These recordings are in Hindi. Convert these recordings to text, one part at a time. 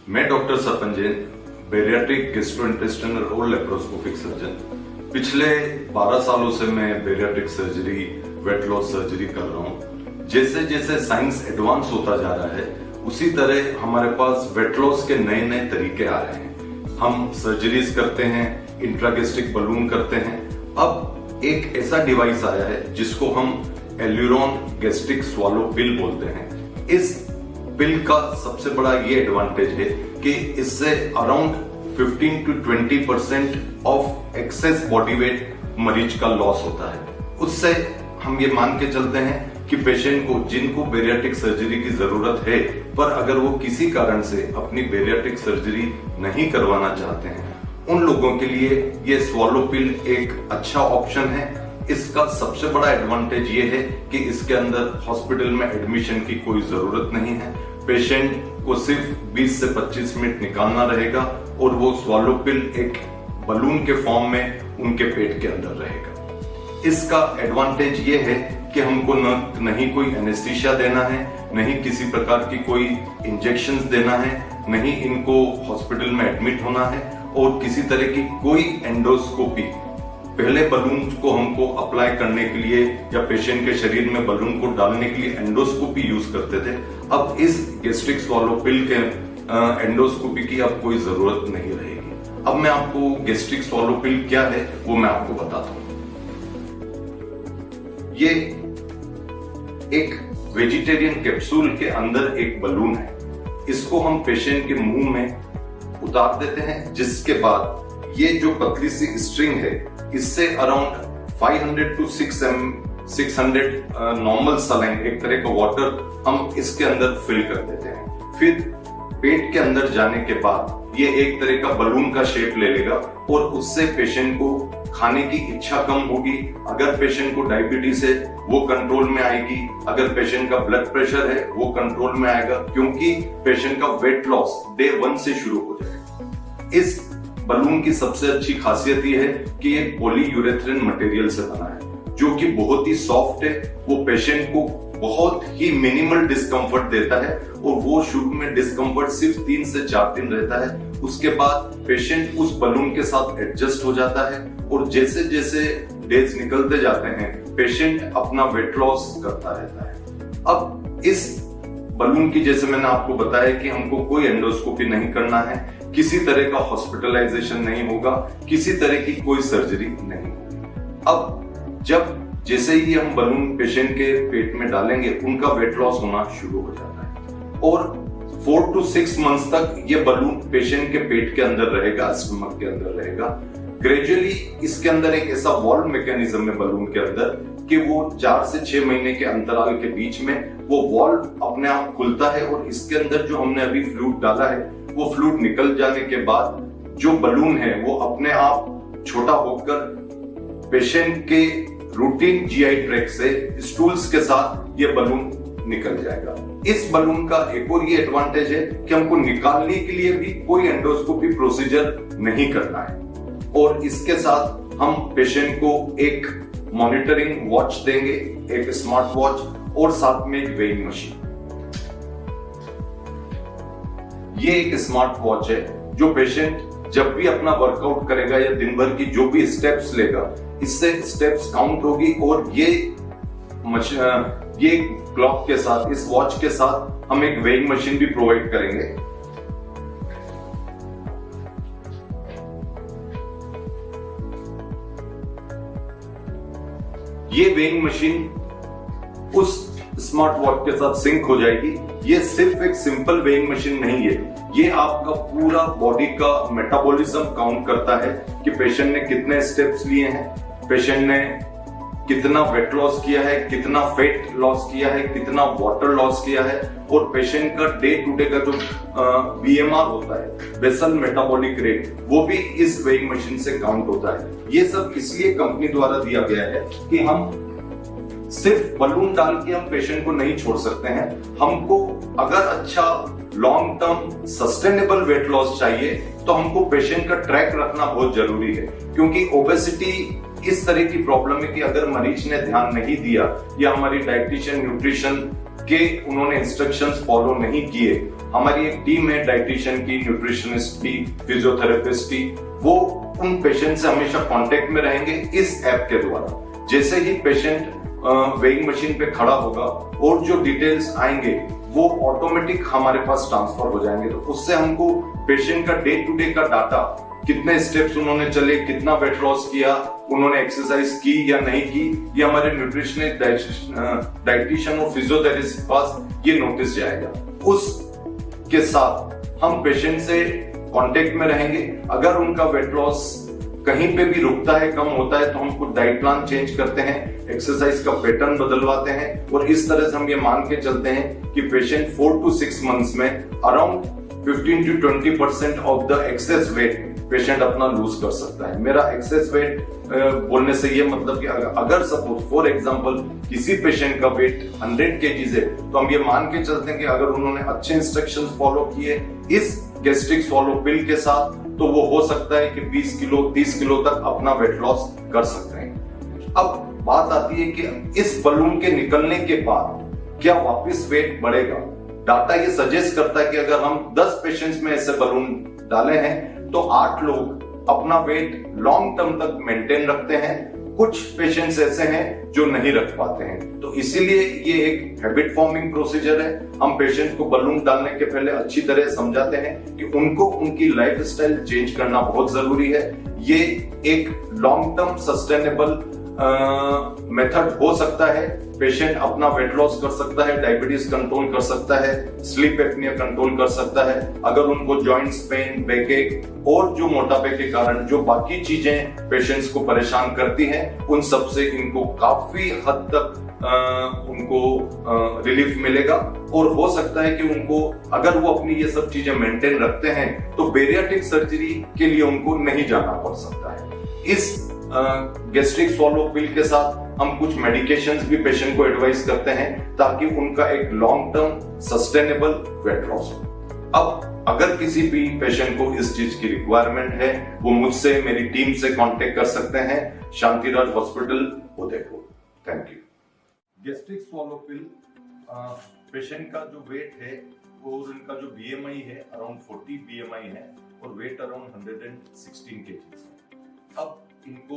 मैं डॉक्टर सपन जैन, बेरियाट्रिक गैस्ट्रोइंटेस्टाइनल और लेप्रोस्कोपिक सर्जन। पिछले 12 सालों से मैं bariatric surgery, weight loss surgery कर रहा हूँ। जैसे जैसे साइंस एडवांस होता जा रहा है, उसी तरह हमारे पास वेट लॉस के नए नए तरीके आ रहे हैं। हम सर्जरीज करते हैं, इंट्रागैस्ट्रिक बलून करते हैं। अब एक ऐसा डिवाइस आया है जिसको हम एल्यूरॉन गैस्ट्रिक स्वालो पिल बोलते हैं। इस पिल का सबसे बड़ा ये एडवांटेज है कि इससे around 15 to 20% of access body weight मरीज का लॉस होता है। उससे हम ये मान के चलते हैं कि पेशेंट को, जिनको बेरियाट्रिक सर्जरी की जरूरत है, पर अगर वो किसी कारण से अपनी बेरियाट्रिक सर्जरी नहीं करवाना चाहते हैं, उन लोगों के लिए ये स्वालो पिल एक अच्छा ऑप्शन है। इसका सबसे बड़ा एडवांटेज ये है कि इसके अंदर हॉस्पिटल में एडमिशन की कोई जरूरत नहीं है। पेशेंट को सिर्फ 20 से 25 मिनट निकालना रहेगा और वो स्वालो पिल एक बलून के फॉर्म में उनके पेट के अंदर रहेगा। इसका एडवांटेज ये है कि हमको नहीं कोई एनेस्थीसिया देना है, नहीं किसी प्रकार की कोई इंजेक्शंस देना है, नहीं इनको हॉस्पिटल में एडमिट होना है, और किसी तरह की कोई एंडोस्कोपी। पहले बलून को हमको अप्लाई करने के लिए या पेशेंट के शरीर में बलून को डालने के लिए एंडोस्कोपी यूज करते थे। अब इस गैस्ट्रिक स्वालो पिल के एंडोस्कोपी की अब कोई जरूरत नहीं रहेगी। अब मैं आपको गैस्ट्रिक स्वालो पिल क्या है वो मैं आपको बताता हूं। ये एक वेजिटेरियन कैप्सूल के अंदर एक बलून है। इसको हम पेशेंट के मुंह में उतार देते हैं, जिसके बाद ये जो पतली सी स्ट्रिंग है, इससे अराउंड 500 to 600 नॉर्मल सलाइन, एक तरह का वाटर, हम इसके अंदर फिल कर देते हैं। फिर पेट के अंदर जाने के बाद ये एक तरह का बलून का शेप ले लेगा और उससे पेशेंट को खाने की इच्छा कम होगी। अगर पेशेंट को डायबिटीज है वो कंट्रोल में आएगी, अगर पेशेंट का ब्लड प्रेशर है वो कंट्रोल में आएगा, क्योंकि पेशेंट का वेट लॉस डे 1 से शुरू हो जाएगा। इस बलून की सबसे अच्छी खासियत ये है कि ये पॉलीयूरेथ्रिन मटेरियल से बना है, जो कि बहुत ही सॉफ्ट है। वो पेशेंट को बहुत ही मिनिमल डिस्कंफर्ट देता है, और वो शुरू में डिस्कंफर्ट सिर्फ 3 से 4 दिन रहता है। उसके बाद पेशेंट उस बलून के साथ एडजस्ट हो जाता है, और जैसे जैसे डेज निकलते जाते हैं पेशेंट अपना वेट लॉस करता रहता है। अब इस बलून की, जैसे मैंने आपको बताया कि हमको कोई एंडोस्कोपी नहीं करना है, किसी तरह का हॉस्पिटलाइजेशन नहीं होगा, किसी तरह की कोई सर्जरी नहीं होगी। अब जैसे ही हम बलून पेशेंट के पेट में डालेंगे, उनका वेट लॉस होना शुरू हो जाता है, और 4 to 6 मंथ्स तक ये बलून पेशेंट के पेट के अंदर रहेगा, स्टमक के अंदर रहेगा। ग्रेजुअली इसके अंदर एक ऐसा वॉल्व मैकेनिज्म है बलून के अंदर कि वो 4 से 6 महीने के अंतराल के बीच में वो वॉल्व अपने आप खुलता है, और इसके अंदर जो हमने अभी फ्लूइड डाला है वो फ्लूइड निकल जाने के बाद जो बलून है वो अपने आप छोटा होकर पेशेंट के रूटीन जीआई ट्रैक्ट से स्टूल्स के साथ ये बलून निकल जाएगा। इस बलून का एक और ये एडवांटेज है कि हमको निकालने के लिए भी कोई एंडोस्कोपी प्रोसीजर नहीं करना है, और इसके साथ हम पेशेंट को एक मॉनिटरिंग वॉच देंगे, एक स्मार्ट वॉच, और साथ में एक वेइंग मशीन। ये एक स्मार्ट वॉच है जो पेशेंट जब भी अपना वर्कआउट करेगा या दिन भर की जो भी स्टेप्स लेगा, इससे स्टेप्स काउंट होगी, और ये क्लॉक के साथ, इस वॉच के साथ हम एक वेइंग मशीन भी प्रोवाइड करेंगे। ये वेइंग मशीन उस स्मार्ट वॉच के साथ सिंक हो जाएगी। ये सिर्फ एक सिंपल वेइंग मशीन नहीं है, ये आपका पूरा बॉडी का मेटाबॉलिज्म काउंट करता है कि पेशेंट ने कितने स्टेप्स लिए हैं, पेशेंट ने कितना वेट लॉस किया है, कितना फैट लॉस किया है, कितना वाटर लॉस किया है, और पेशेंट का डे टू डे का जो बीएमआर होता है, बेसल मेटाबॉलिक रेट, वो भी इस वेइंग मशीन से काउंट होता है। ये सब इसलिए कंपनी द्वारा दिया गया है कि हम सिर्फ बलून डाल के हम पेशेंट को नहीं छोड़ सकते हैं। हमको अगर अच्छा long term sustainable weight loss चाहिए तो हमको पेशेंट का ट्रैक रखना बहुत जरूरी है, क्योंकि ओबेसिटी इस तरह की प्रॉब्लम है कि अगर मरीज ने ध्यान नहीं दिया या हमारी डाइटिशियन न्यूट्रिशन के उन्होंने इंस्ट्रक्शंस फॉलो नहीं किए हमारी एक टीम है डाइटिशियन की, न्यूट्रिशनिस्ट की, फिजियोथेरेपिस्ट की, वो उन पेशेंट से हमेशा कांटेक्ट में रहेंगे इस ऐप के द्वारा। जैसे ही पेशेंट वेइंग मशीन पे खड़ा होगा और जो डिटेल्स आएंगे वो ऑटोमेटिक हमारे पास ट्रांसफर हो जाएंगे। तो उससे हमको पेशेंट का डे टू डे का डाटा, कितने स्टेप्स उन्होंने चले, कितना वेट लॉस किया, उन्होंने एक्सरसाइज की या नहीं की, ये हमारे न्यूट्रिशनिस्ट, डाइटिशियन और फिजियोथेरेपिस्ट के पास ये नोटिस जाएगा। उसके साथ हम पेशेंट से कांटेक्ट में रहेंगे। अगर उनका वेट लॉस कहीं पे भी रुकता है, कम होता है, तो हम कुछ डाइट प्लान चेंज करते हैं, एक्सरसाइज का पैटर्न बदलवाते हैं और इस तरह से हम ये मान के चलते हैं कि पेशेंट 4 to 6 मंथ्स में around 15 to 20% of the access wait patient अपना लूज कर सकता है। मेरा एक्सेस वेट बोलने से ये मतलब कि अगर सपोज फॉर एग्जांपल किसी पेशेंट का वेट 100 kg है, तो हम ये मान के चलते हैं कि अगर उन्होंने अच्छे इंस्ट्रक्शंस फॉलो किए इस गैस्ट्रिक स्वॉलो पिल के साथ, तो वो हो सकता है कि 20 किलो 30 किलो तक अपना वेट लॉस कर सकते हैं। अब बात आती है कि इस बलून के निकलने के बाद क्या वापस वेट बढ़ेगा? डाटा ये सजेस्ट करता है कि अगर हम 10 पेशेंट्स में ऐसे बलून डाले हैं तो 8 लोग अपना वेट लॉन्ग टर्म तक मेंटेन रखते हैं, कुछ पेशेंट्स ऐसे हैं जो नहीं रख पाते हैं। तो इसीलिए ये एक हैबिट फॉर्मिंग प्रोसीजर है। हम पेशेंट को बलून डालने के पहले अच्छी तरह समझाते हैं कि उनको उनकी लाइफस्टाइल चेंज करना बहुत जरूरी है। ये एक लॉन्ग टर्म सस्टेनेबल मेथड हो सकता है। पेशेंट अपना वेट लॉस कर सकता है, डायबिटीज कंट्रोल कर सकता है, स्लीप एपनिया कंट्रोल कर सकता है। अगर उनको जॉइंट्स पेन, बैकएक और जो मोटापे के कारण जो बाकी चीजें पेशेंट्स को परेशान करती हैं, उन सब से इनको काफी हद तक उनको रिलीफ मिलेगा। और हो सकता है कि उनको, अगर वो अपनी ये सब चीजें मेंटेन रखते हैं, तो बेरियाट्रिक सर्जरी के लिए उनको नहीं जाना पड़ सकता है। इस गैस्ट्रिक स्वॉलो पिल के साथ हम कुछ मेडिकेशंस भी पेशेंट को एडवाइस करते हैं ताकि उनका एक long term sustainable weight loss हो। अब अगर किसी भी पेशेंट को इस चीज की रिक्वायरमेंट है, वो मुझसे, मेरी टीम से कांटेक्ट कर सकते हैं, Shantiraj hospital Udaipur. Thank you. Gastric swallow pill patient का जो वेट है और उनका जो BMI है अराउंड 40 BMI है और वेट अराउंड 116 kg है। अब इनको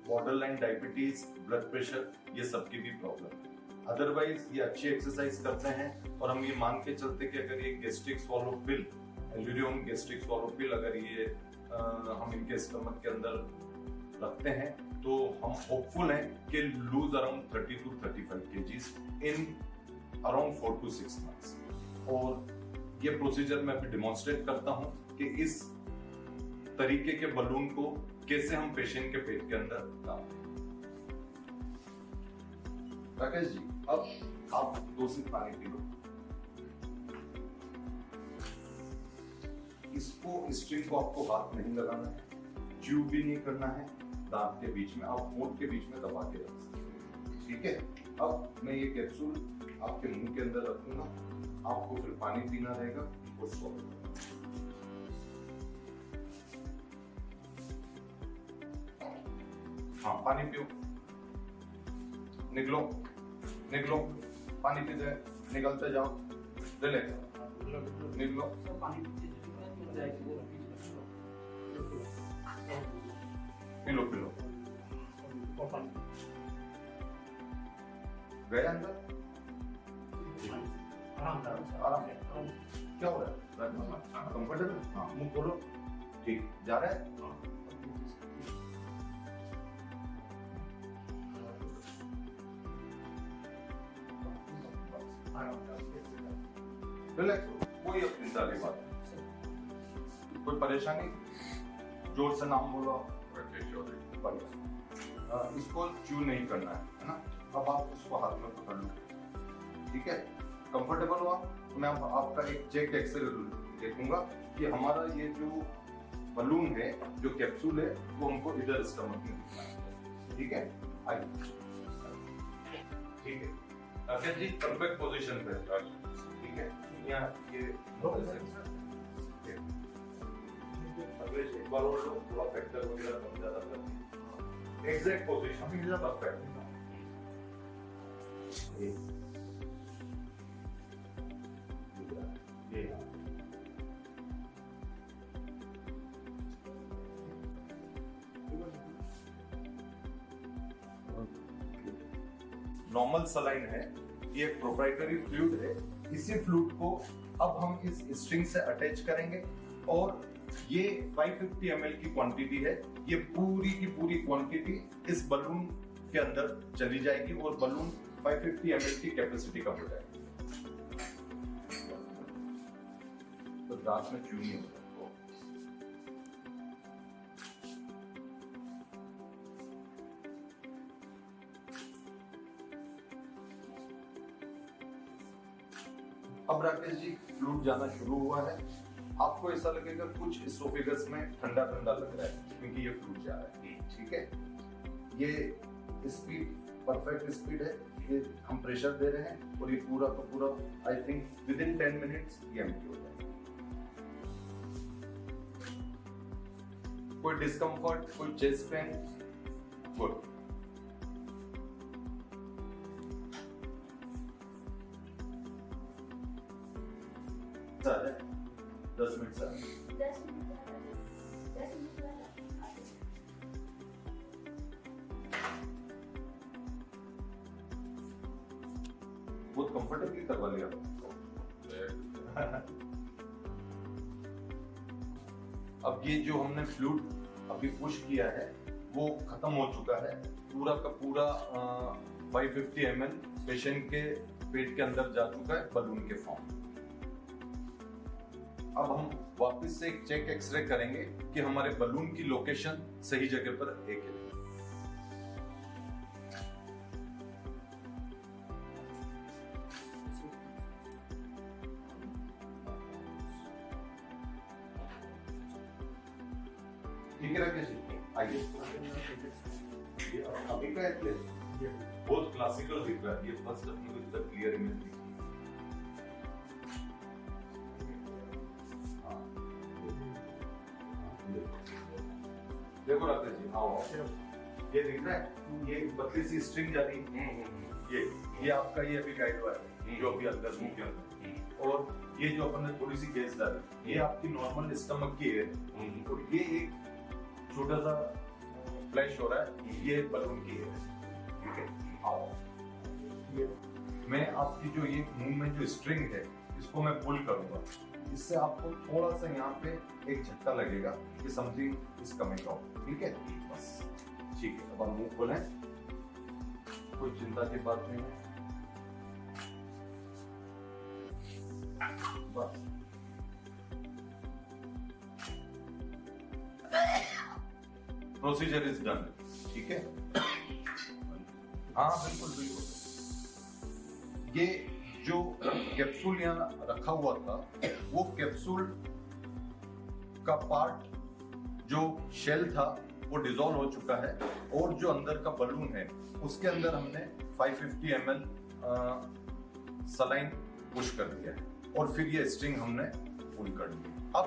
बॉर्डरलाइन डायबिटीज, ब्लड प्रेशर, ये सब की भी प्रॉब्लम है। अदरवाइज ये अच्छी एक्सरसाइज करते हैं और हम ये मान के चलते कि अगर ये गैस्ट्रिक स्वॉलो पिल, एल्यूरियम गैस्ट्रिक स्वॉलो पिल, अगर ये हम इनके स्टमक के अंदर रखते हैं तो हम होपफुल हैं कि लूज अराउंड 30 to 35 kgs इन अराउंड 4 to 6 months। और ये प्रोसीजर मैं अभी डिमॉन्स्ट्रेट करता हूं कि इस तरीके के बलून को कैसे हम पेशेंट के पेट के अंदर डालते हैं। राकेश जी, अब आप 2 सिप पानी पी लो। इसको, स्ट्रिंग को आपको हाथ नहीं लगाना है, च्यू भी नहीं करना है, दांत के बीच में, आप होंठ के बीच में दबा के रख सकते हैं। ठीक है। अब मैं ये कैप्सूल आपके मुंह के अंदर रखूंगा, आपको फिर पानी पीना रहेगा और सो। हाँ, पानी पियो, निकलो निकलो, पानी पीते निकलते जाओ, रिलैक्स, निकलो। पिलो पिलो, गए अंदर, आराम। क्या हो रहा है? कंफर्टेबल? हाँ, मुंह खोलो। ठीक, जा रहा है? रिलैक्स, कोई अपनी सारी बात, कोई परेशानी? जोर से नाम बोलो। इसको च्यू नहीं करना है ना। अब आप इसको हाथ में पकड़ लो, ठीक है। कंफर्टेबल हुआ तो मैं आपका एक चेक एक्सरे देखूंगा कि हमारा ये जो बलून है, जो कैप्सूल है, वो हमको इधर स्टमक में दिखना है। ठीक है, आइए। ठीक है राकेश जी, परफेक्ट पोजीशन पे। ठीक है, यहाँ ये एक बार और थोड़ा फैक्टर वगैरह कम ज्यादा करते हैं। Exact position perfect. ये नॉर्मल सलाइन है, ये एक प्रोप्राइटरी फ्लूइड है। इसी फ्लूइड को अब हम इस स्ट्रिंग से अटैच करेंगे और ये 550 ml की क्वांटिटी है। ये पूरी की पूरी क्वांटिटी इस बलून के अंदर चली जाएगी और बलून 550 ml की कैपेसिटी का हो जाएगा। तो दांत में क्यों नहीं होता? अब राकेश जी फ्लूइड जाना शुरू हुआ है। आपको ऐसा लगेगा कुछ इसोफेगस में ठंडा ठंडा लग रहा है क्योंकि ये फ्लूइड जा रहा है। ठीक है, ये स्पीड परफेक्ट स्पीड है। ये हम प्रेशर दे रहे हैं और ये पूरा का पूरा I think with in 10 minutes ये एम्प्टी हो जाएगा। कोई डिस्कम्फर्ट, कोई chest pain? Good. Sir 10 minute sir 10 minute बहुत कंफर्टेबली करवा लिया। अब ये जो हमने फ्लूइड अभी पुश किया है वो खत्म हो चुका है। पूरा का पूरा 550 ml पेशेंट के पेट के अंदर जा चुका है बलून के फॉर्म। अब हम वापस से एक चेक एक्सरे करेंगे कि हमारे बलून की लोकेशन सही जगह पर है कि नहीं। ठीक है राकेश जी, आइए। ये अभी का है बहुत क्लासिकल दिख रहा है। ये फर्स्ट अपनी को इतना क्लियर इमेज दिखी। देखो राकेश जी, आओ ये दिख रहा है, ये पतली सी स्ट्रिंग जा रही है। ये आपका ये अभी गाइड वायर है जो अभी अंदर मुंह के अंदर, और ये जो अपन ने थोड़ी सी गैस डाली ये आपकी नॉर्मल स्टमक की है। और ये एक छोटा सा फ्लैश हो रहा है, ये बलून की है। ठीक है, आओ ये मैं आपकी जो ये मुंह में जो स्ट्रिंग है इसको मैं पुल करूंगा। इससे आपको थोड़ा सा यहाँ पे एक झटका लगेगा कि समथिंग इज कमिंग आउट। ठीक है, बस ठीक है। अब आप मुंह खोलें, कोई चिंता की बात नहीं है। बस प्रोसीजर इज डन। ठीक है, हाँ बिल्कुल बिल्कुल। ये जो कैप्सूल यहाँ रखा हुआ था वो कैप्सूल का पार्ट जो शेल था वो डिसॉल्व हो चुका है, और जो अंदर का बलून है उसके अंदर हमने 550 ml सलाइन पुश कर दिया है और फिर ये स्ट्रिंग हमने पुल कर दी। अब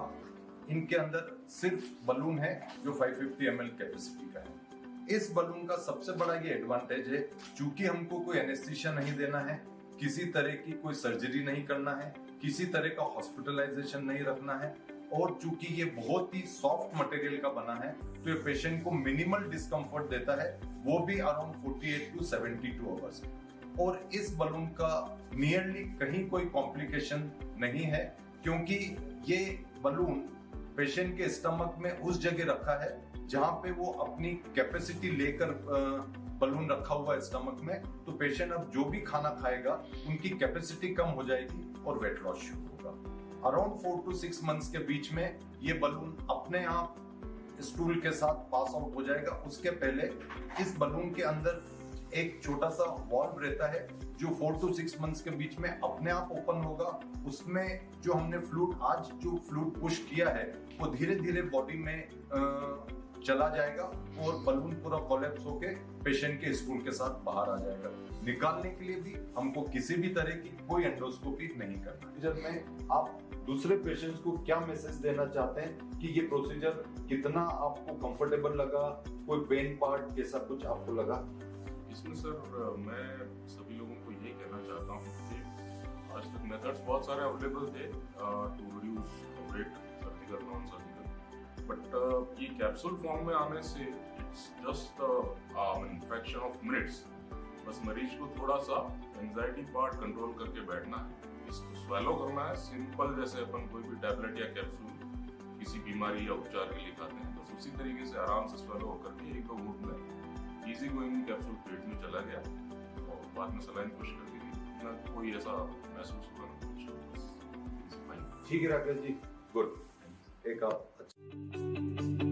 इनके अंदर सिर्फ बलून है जो 550 ml कैपेसिटी का है। इस बलून का सबसे बड़ा ये एडवांटेज है, चूंकि हमको कोई एनेस्थीसिया नहीं देना है, किसी तरह की कोई सर्जरी नहीं करना है, किसी तरह का हॉस्पिटलाइजेशन नहीं रखना है, और चूंकि ये बहुत ही सॉफ्ट मटेरियल का बना है तो ये पेशेंट को मिनिमल डिस्कम्फर्ट देता है, वो भी अराउंड 48 to 72 आवर्स। और इस बलून का नियरली कहीं कोई कॉम्प्लिकेशन नहीं है, क्योंकि ये बलून पेशेंट के स्टमक में उस जगह रखा है जहां पे वो अपनी कैपेसिटी लेकर बलून रखा हुआ है स्टमक में, तो पेशेंट अब जो भी खाना खाएगा उनकी कैपेसिटी कम हो जाएगी और वेट लॉस शुरू होगा। अराउंड 4 to 6 मंथ्स के बीच में ये बलून अपने आप स्टूल के साथ पास आउट हो जाएगा। उसके पहले इस बलून के अंदर एक छोटा सा वॉल्व रहता है जो 4 to 6 मंथ्स के बीच में अपने आप ओपन होगा। उसमें जो हमने आज जो फ्लूइड पुश किया है वो धीरे धीरे बॉडी में चला जाएगा और बलून पूरा कोलैप्स होके पेशेंट के स्टूल के साथ बाहर आ जाएगा। निकालने के लिए भी हमको किसी भी तरह की कोई एंडोस्कोपी नहीं करना। प्रोसीजर में आप दूसरे पेशेंट्स को क्या मैसेज देना चाहते हैं कि ये प्रोसीजर कितना आपको कंफर्टेबल लगा, कोई पेन पार्ट कैसा कुछ आपको लगा? इसमें सर मैं सभी लोगों को यही कहना चाहता हूँ कि आज तक मेथड्स बहुत सारे अवेलेबल थे to reduce weight, surgical, non surgical, but ये कैप्सूल फॉर्म में आने से it's just fraction of minutes बस मरीज को थोड़ा सा एंजाइटी पार्ट कंट्रोल करके बैठना है, इसको स्वेलो करना है सिंपल, जैसे अपन कोई भी टैबलेट या कैप्सूल किसी बीमारी या उपचार के लिए खाते हैं, बस उसी तरीके से आराम से स्वेलो होकर के एक दो घूंट में इजी गोइंग कैप्सूल पेट में चला गया और बाद में सलाइन पुश कर दी, ना कोई ऐसा महसूस हुआ ना कुछ। ठीक है राकेश जी, गुड। एक आप अच्छा